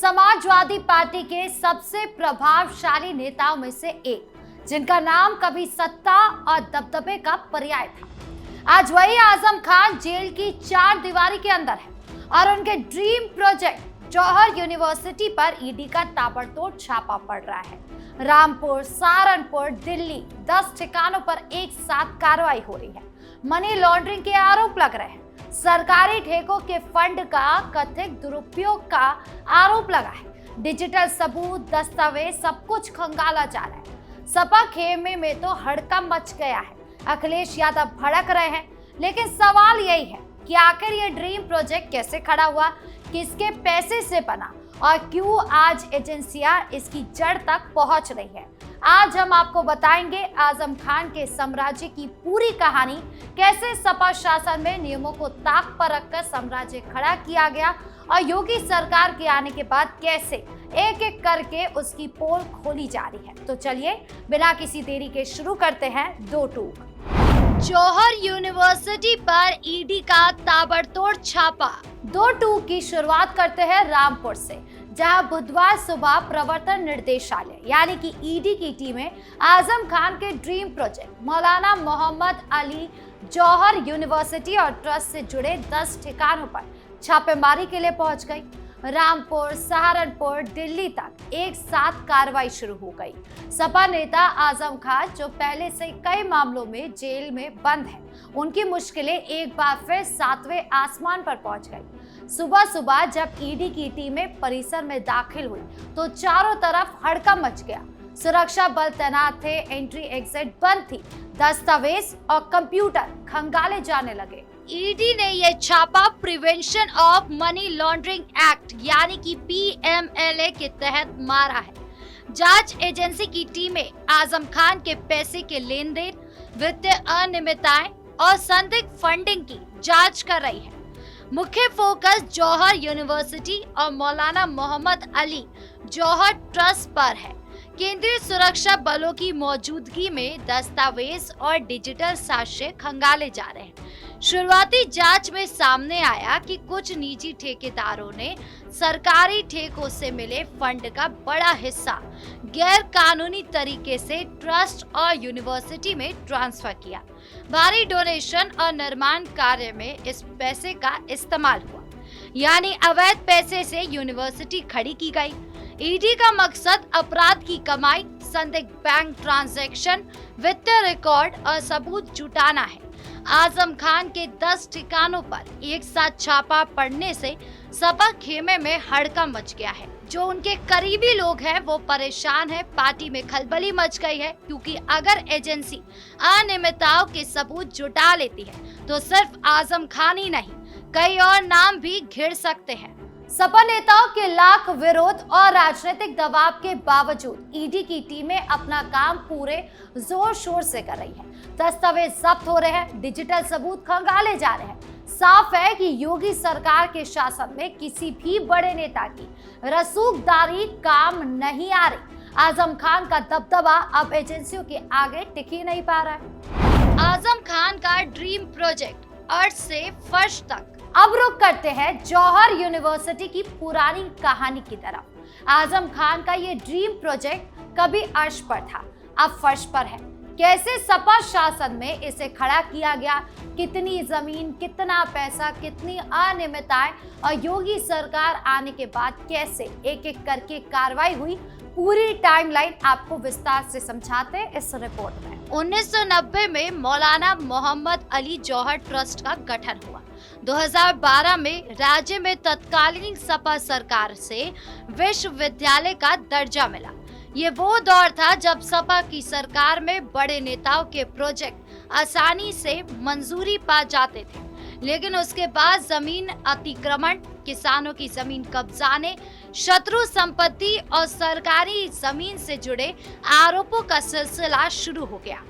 Samajwadi party के सबसे प्रभावशाली नेताओं में से एक, जिनका नाम कभी सत्ता और दबदबे का पर्याय था। आज वही आजम खान जेल की चार दीवारी के अंदर है और उनके ड्रीम प्रोजेक्ट जौहर यूनिवर्सिटी पर ईडी का ताबड़तोड़ छापा पड़ रहा है। रामपुर, सहारनपुर, दिल्ली 10 ठिकानों पर एक साथ कार्रवाई हो रही है। मनी लॉन्ड्रिंग के आरोप लग रहे हैं। सरकारी ठेकों के फंड का कथित दुरुपयोग का आरोप लगा है। डिजिटल सबूत, दस्तावेज सब कुछ खंगाला जा रहा है। सपा खेमे में तो हड़कंप मच गया है। अखिलेश यादव भड़क रहे हैं, लेकिन सवाल यही है कि आखिर ये ड्रीम प्रोजेक्ट कैसे खड़ा हुआ, किसके पैसे से बना और क्यों आज एजेंसियां इसकी जड़ तक पहुंच रही है। आज हम आपको बताएंगे आजम खान के साम्राज्य की पूरी कहानी, कैसे सपा शासन में नियमों को ताक पर रखकर साम्राज्य खड़ा किया गया और योगी सरकार के आने के बाद कैसे एक एक करके उसकी पोल खोली जा रही है। तो चलिए बिना किसी देरी के शुरू करते हैं दो टूक। जौहर यूनिवर्सिटी पर ईडी का ताबड़तोड़ छापा। दो टूक की शुरुआत करते हैं रामपुर से, जहां बुधवार सुबह प्रवर्तन निर्देशालय यानी कि ईडी की टीमें आजम खान के ड्रीम प्रोजेक्ट मौलाना मोहम्मद अली जौहर यूनिवर्सिटी और ट्रस्ट से जुड़े 10 ठिकानों पर छापेमारी के लिए पहुंच गई। रामपुर, सहारनपुर, दिल्ली तक एक साथ कार्रवाई शुरू हो गई। सपा नेता आजम खान, जो पहले से कई मामलों में जेल में बंद है, उनकी मुश्किलें एक बार फिर 7वें आसमान पर पहुंच गई। सुबह सुबह जब ईडी की टीमें परिसर में दाखिल हुई तो चारों तरफ हड़कंप मच गया। सुरक्षा बल तैनात थे, एंट्री एग्जिट बंद थी, दस्तावेज और कंप्यूटर खंगाले जाने लगे। ईडी ने यह छापा prevention of money laundering act यानी कि पीएमएलए के तहत मारा है। जांच एजेंसी की टीमें आजम खान के पैसे के लेन देन, वित्तीय अनियमितताएं और संदिग्ध फंडिंग की जांच कर रही है। मुख्य फोकस जौहर यूनिवर्सिटी और मौलाना मोहम्मद अली जौहर ट्रस्ट पर है। केंद्रीय सुरक्षा बलों की मौजूदगी में दस्तावेज और डिजिटल साक्ष्य खंगाले जा रहे हैं। शुरुआती जांच में सामने आया कि कुछ निजी ठेकेदारों ने सरकारी ठेकों से मिले फंड का बड़ा हिस्सा गैर कानूनी तरीके से ट्रस्ट और यूनिवर्सिटी में ट्रांसफर किया। भारी डोनेशन और निर्माण कार्य में इस पैसे का इस्तेमाल हुआ, यानी अवैध पैसे से यूनिवर्सिटी खड़ी की गई। ईडी का मकसद अपराध की कमाई, संदिग्ध बैंक ट्रांजैक्शन, वित्तीय रिकॉर्ड और सबूत जुटाना है। आजम खान के 10 ठिकानों पर एक साथ छापा पड़ने से सपा खेमे में हड़कंप मच गया है। जो उनके करीबी लोग हैं वो परेशान है। पार्टी में खलबली मच गई है, क्योंकि अगर एजेंसी अनियमितताओं के सबूत जुटा लेती है तो सिर्फ आजम खान ही नहीं, कई और नाम भी घिर सकते हैं। सपा नेताओं के लाख विरोध और राजनीतिक दबाव के बावजूद ईडी की टीमें अपना काम पूरे जोर शोर से कर रही है। दस्तावेज जब्त हो रहे हैं, डिजिटल सबूत खंगाले जा रहे हैं। साफ है कि योगी सरकार के शासन में किसी भी बड़े नेता की रसूखदारी काम नहीं आ रही। आजम खान का दबदबा अब एजेंसियों के आगे टिक ही नहीं पा रहा है। आजम खान का ड्रीम प्रोजेक्ट अर्थ से फर्श तक। अब रुक करते हैं जौहर यूनिवर्सिटी की पुरानी कहानी की तरफ। आजम खान का ये ड्रीम प्रोजेक्ट कभी अर्श पर था, अब फर्श पर है। कैसे सपा शासन में इसे खड़ा किया गया, कितनी जमीन, कितना पैसा, कितनी अनियमितताएं और योगी सरकार आने के बाद कैसे एक एक करके कार्रवाई हुई, पूरी टाइमलाइन आपको विस्तार से समझाते हैं इस रिपोर्ट में। 1990 में मौलाना मोहम्मद अली जौहर ट्रस्ट का गठन हुआ। 2012 में राज्य में तत्कालीन सपा सरकार से विश्वविद्यालय का दर्जा मिला। ये वो दौर था जब सपा की सरकार में बड़े नेताओं के प्रोजेक्ट आसानी से मंजूरी पा जाते थे, लेकिन उसके बाद जमीन अतिक्रमण, किसानों की जमीन कब्जाने, शत्रु संपत्ति और सरकारी जमीन से जुड़े आरोपों का सिलसिला शुरू हो गया।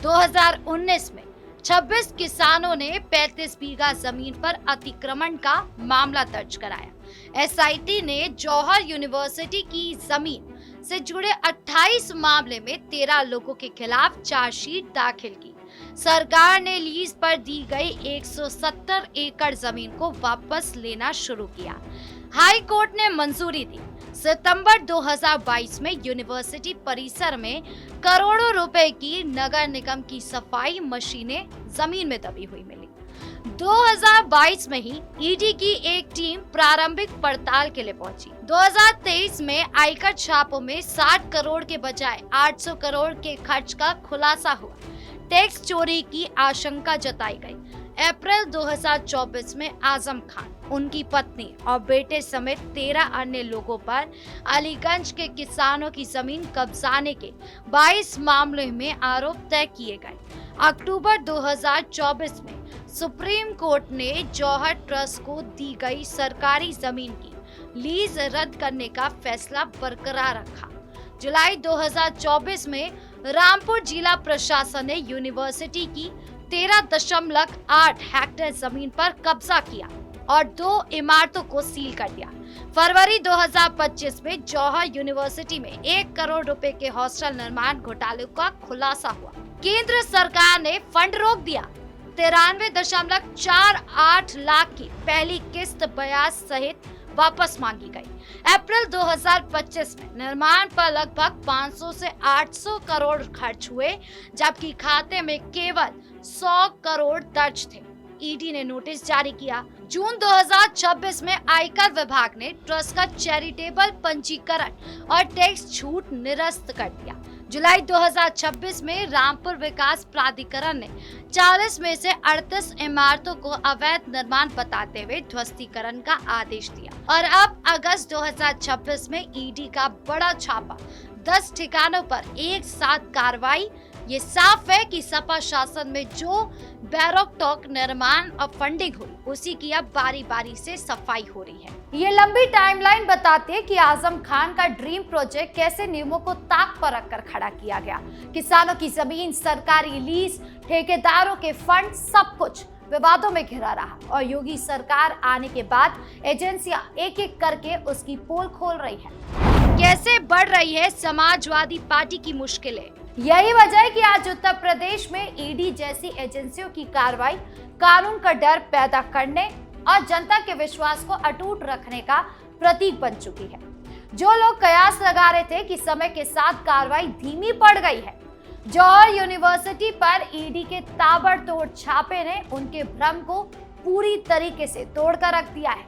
2019 में 26 किसानों ने 35 बीघा जमीन पर अतिक्रमण का मामला दर्ज कराया। एसआईटी ने जौहर यूनिवर्सिटी की जमीन से जुड़े 28 मामले में 13 लोगों के खिलाफ चार्जशीट दाखिल की। सरकार ने लीज पर दी गई 170 एकड़ जमीन को वापस लेना शुरू किया। हाई कोर्ट ने मंजूरी दी। सितंबर 2022 में यूनिवर्सिटी परिसर में करोड़ों रुपए की नगर निगम की सफाई मशीनें जमीन में दबी हुई मिली। 2022 में ही ईडी की एक टीम प्रारंभिक पड़ताल के लिए पहुंची। 2023 में आयकर छापों में 60 करोड़ के बजाय 800 करोड़ के खर्च का खुलासा हुआ। टैक्स चोरी की आशंका जताई गई। अप्रैल 2024 में आजम खान, उनकी पत्नी और बेटे समेत 13 अन्य लोगों पर अलीगंज के किसानों की जमीन कब्जाने के 22 मामलों में आरोप तय किए गए। अक्टूबर 2024 में सुप्रीम कोर्ट ने जौहर ट्रस्ट को दी गई सरकारी जमीन की लीज रद्द करने का फैसला बरकरार रखा। जुलाई 2024 में रामपुर जिला प्रशासन ने यूनिवर्सिटी की 13.8 हेक्टेयर जमीन पर कब्जा किया और 2 इमारतों को सील कर दिया। फरवरी 2025 में जौहर यूनिवर्सिटी में 1 करोड़ रुपए के हॉस्टल निर्माण घोटाले का खुलासा हुआ। केंद्र सरकार ने फंड रोक दिया। 93.48 लाख की पहली किस्त ब्याज सहित वापस मांगी गई। अप्रैल 2025 में निर्माण पर लगभग 500 से 800 करोड़ खर्च हुए, जबकि खाते में केवल 100 करोड़ दर्ज थे। ईडी ने नोटिस जारी किया। जून 2026 में आयकर विभाग ने ट्रस्ट का चैरिटेबल पंजीकरण और टैक्स छूट निरस्त कर दिया। जुलाई 2026 में रामपुर विकास प्राधिकरण ने 40 में से 38 इमारतों को अवैध निर्माण बताते हुए ध्वस्तीकरण का आदेश दिया। और अब अगस्त 2026 में ईडी का बड़ा छापा, 10 ठिकानों पर एक साथ कार्रवाई। ये साफ है कि सपा शासन में जो बैरोकटॉक निर्माण और फंडिंग हुई, उसी की अब बारी बारी से सफाई हो रही है। ये लंबी टाइमलाइन बताती है कि आजम खान का ड्रीम प्रोजेक्ट कैसे नियमों को ताक पर रखकर खड़ा किया गया। किसानों की जमीन, सरकारी लीज, ठेकेदारों के फंड, सब कुछ विवादों में घिरा रहा। और योगी सरकार आने के बाद एजेंसियां एक एक करके उसकी पोल खोल रही है। कैसे बढ़ रही है समाजवादी पार्टी की मुश्किलें। यही वजह है कि आज उत्तर प्रदेश में ईडी जैसी एजेंसियों की कार्रवाई कानून का डर पैदा करने और जनता के विश्वास को अटूट रखने का प्रतीक बन चुकी है। जो लोग कयास लगा रहे थे कि समय के साथ कार्रवाई धीमी पड़ गई है, जौहर यूनिवर्सिटी पर ईडी के ताबड़तोड़ छापे ने उनके भ्रम को पूरी तरीके से तोड़कर रख दिया है।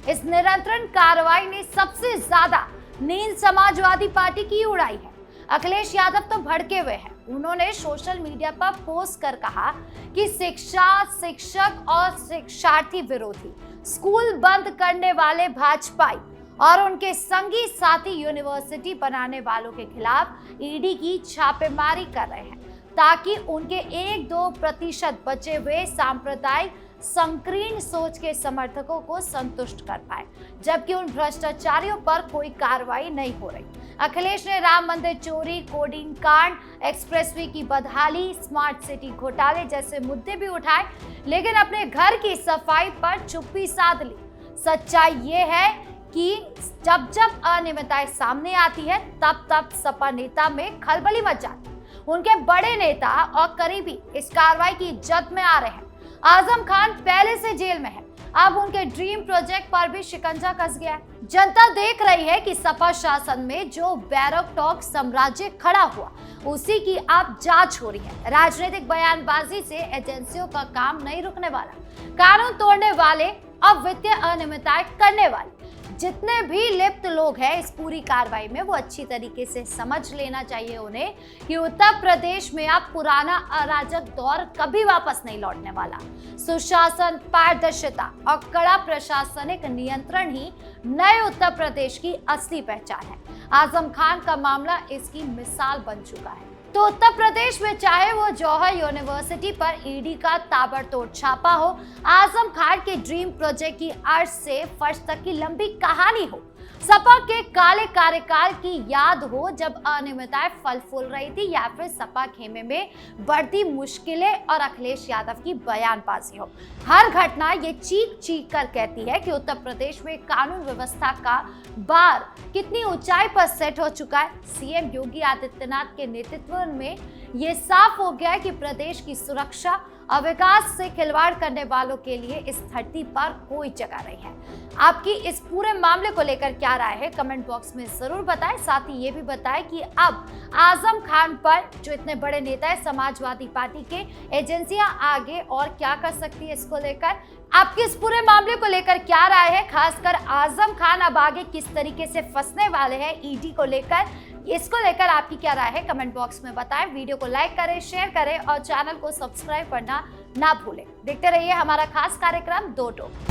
इस निरंतर कार्रवाई ने सबसे ज्यादा नींद समाजवादी पार्टी की उड़ाई है। अखिलेश यादव तो भड़के हुए हैं। उन्होंने सोशल मीडिया पर पोस्ट कर कहा कि शिक्षा, शिक्षक और शिक्षार्थी विरोधी, स्कूल बंद करने वाले भाजपाई और उनके संगी साथी यूनिवर्सिटी बनाने वालों के खिलाफ ईडी की छापेमारी कर रहे हैं, ताकि उनके 1-2% बचे हुए सांप्रदायिक संकीर्ण सोच के समर्थकों को संतुष्ट कर पाए, जबकि उन भ्रष्टाचारियों पर कोई कार्रवाई नहीं हो रही। अखिलेश ने राम मंदिर चोरी, कोडिंग कांड, एक्सप्रेसवे की बदहाली, स्मार्ट सिटी घोटाले जैसे मुद्दे भी उठाए, लेकिन अपने घर की सफाई पर चुप्पी साध ली। सच्चाई ये है कि जब जब अनियमितताएं सामने आती है, तब तब सपा नेता में खलबली मच जाती। उनके बड़े नेता और करीबी इस कार्रवाई की जद में आ रहे हैं। आजम खान पहले से जेल में है, अब उनके ड्रीम प्रोजेक्ट पर भी शिकंजा कस गया है। जनता देख रही है कि सपा शासन में जो बैरोकटॉक साम्राज्य खड़ा हुआ, उसी की अब जांच हो रही है। राजनीतिक बयानबाजी से एजेंसियों का काम नहीं रुकने वाला। कानून तोड़ने वाले और वित्तीय अनियमितताएं करने वाले जितने भी लिप्त लोग हैं इस पूरी कार्रवाई में, वो अच्छी तरीके से समझ लेना चाहिए उन्हें कि उत्तर प्रदेश में अब पुराना अराजक दौर कभी वापस नहीं लौटने वाला। सुशासन, पारदर्शिता और कड़ा प्रशासनिक नियंत्रण ही नए उत्तर प्रदेश की असली पहचान है। आजम खान का मामला इसकी मिसाल बन चुका है। तो उत्तर प्रदेश में चाहे वो जौहर यूनिवर्सिटी पर ईडी का ताबड़तोड़ छापा हो, आजम खान के ड्रीम प्रोजेक्ट की अर्श से फर्श तक की लंबी कहानी हो, सपा के काले कार्यकाल की याद हो जब अनियमितताएं फल फूल रही थी, या फिर सपा खेमे में बढ़ती मुश्किलें और अखिलेश यादव की बयानबाजी हो, हर घटना ये चीख चीख कर कहती है कि उत्तर प्रदेश में कानून व्यवस्था का बार कितनी ऊंचाई पर सेट हो चुका है। सीएम योगी आदित्यनाथ के नेतृत्व में ये साफ हो गया है कि प्रदेश की सुरक्षा और विकास से खिलवाड़ करने वालों के लिए इस धरती पर कोई जगह नहीं है। आपकी इस पूरे मामले को लेकर क्या राय है, कमेंट बॉक्स में जरूर बताएं। साथ ही ये भी बताएं कि अब आजम खान पर जो इतने बड़े नेता है समाजवादी पार्टी के, एजेंसियां आगे और क्या कर सकती है, इसको लेकर आपके इस पूरे मामले को लेकर क्या राय है। खासकर आजम खान अब आगे किस तरीके से फंसने वाले हैं ईडी को लेकर, इसको लेकर आपकी क्या राय है, कमेंट बॉक्स में बताएं। वीडियो को लाइक करें, शेयर करें और चैनल को सब्सक्राइब करना ना भूलें। देखते रहिए हमारा खास कार्यक्रम दो टोक।